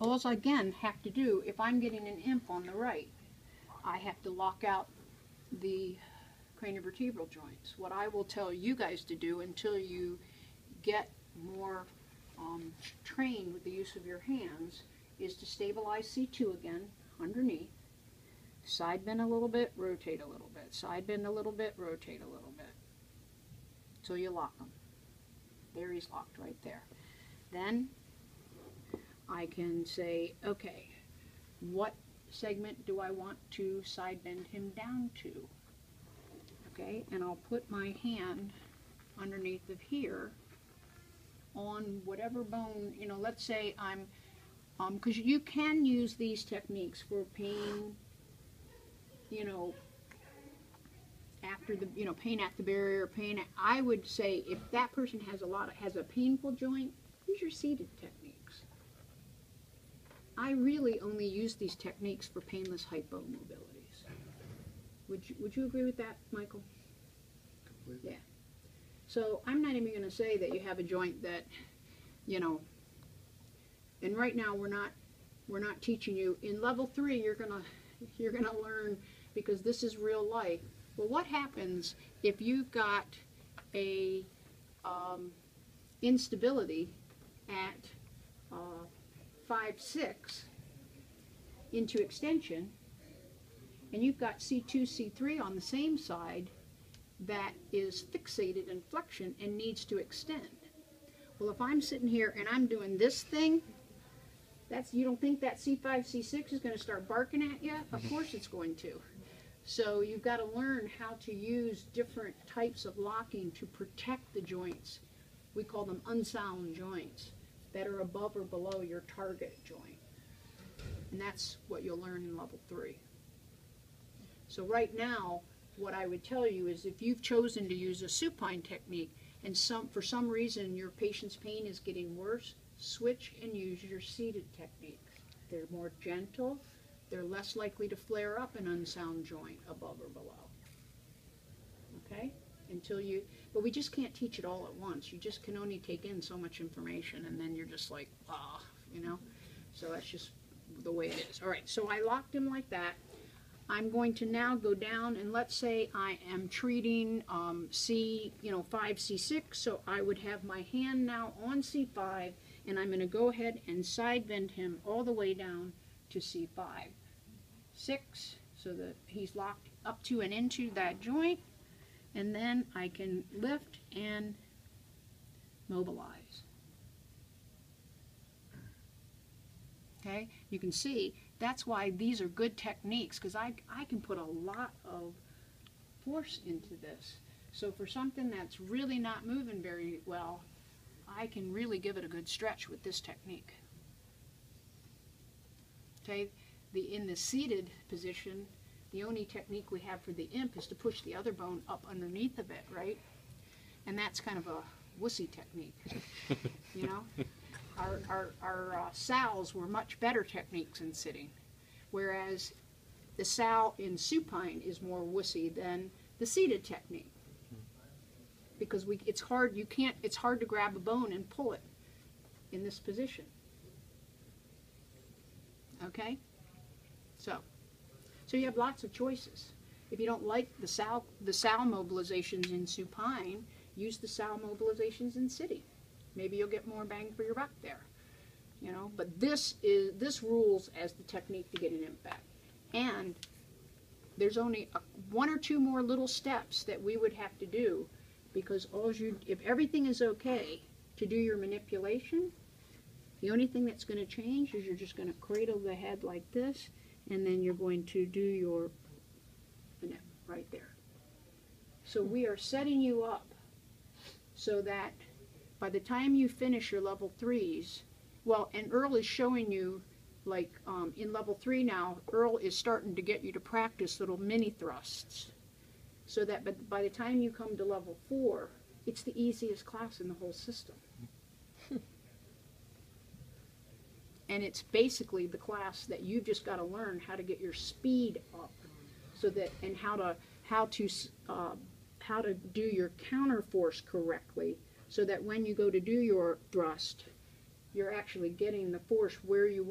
all I again have to do, if I'm getting an IMP on the right, I have to lock out the craniovertebral joints. What I will tell you guys to do until you get more trained with the use of your hands is to stabilize C2 again underneath, side bend a little bit, rotate a little bit, side bend a little bit, rotate a little bit, till you lock them. There, he's locked right there. Then I can say, okay, what segment do I want to side bend him down to? Okay, and I'll put my hand underneath of here on whatever bone, you know, let's say I'm, because you can use these techniques for pain, you know, after the, you know, pain at the barrier, pain at, I would say if that person has a painful joint, use your seated techniques. I really only use these techniques for painless hypomobilities. Would you agree with that, Michael? Completely. Yeah. So I'm not even going to say that you have a joint that, you know, and right now we're not teaching you. In level 3 you're gonna learn, because this is real life. Well, what happens if you've got a instability at 5-6 into extension, and you've got C2, C3 on the same side that is fixated in flexion and needs to extend? Well, if I'm sitting here and I'm doing this thing, you don't think that C5, C6 is going to start barking at you? Of course it's going to. So you've got to learn how to use different types of locking to protect the joints. We call them unsound joints that are above or below your target joint. And that's what you'll learn in level 3. So right now, what I would tell you is if you've chosen to use a supine technique and for some reason your patient's pain is getting worse, switch and use your seated techniques. They're more gentle. They're less likely to flare up an unsound joint above or below. Okay? But we just can't teach it all at once. You just can only take in so much information, and then you're just like, you know? So that's just the way it is. All right, so I locked him like that. I'm going to now go down, and let's say I am treating C5, C6, so I would have my hand now on C5, and I'm going to go ahead and side bend him all the way down to C5. 6, so that he's locked up to and into that joint, and then I can lift and mobilize. Okay, you can see that's why these are good techniques, because I can put a lot of force into this. So for something that's really not moving very well, I can really give it a good stretch with this technique. Okay, in the seated position, the only technique we have for the IMP is to push the other bone up underneath of it, right? And that's kind of a wussy technique, you know? Our SALs were much better techniques in sitting, whereas the SAL in supine is more wussy than the seated technique, because it's hard to grab a bone and pull it in this position. Okay, so you have lots of choices. If you don't like the SAL mobilizations in supine, use the SAL mobilizations in sitting. Maybe you'll get more bang for your buck there, you know. But this rules as the technique to get an impact. And there's only 1 or 2 more little steps that we would have to do, because if everything is okay to do your manipulation, the only thing that's going to change is you're just going to cradle the head like this, and then you're going to do your manip right there. So we are setting you up so that by the time you finish your level 3s, well, and Earl is showing you, like in level 3 now, Earl is starting to get you to practice little mini thrusts, so that by the time you come to level 4, it's the easiest class in the whole system. And it's basically the class that you've just got to learn how to get your speed up, so that, and how to do your counter force correctly, so that when you go to do your thrust, you're actually getting the force where you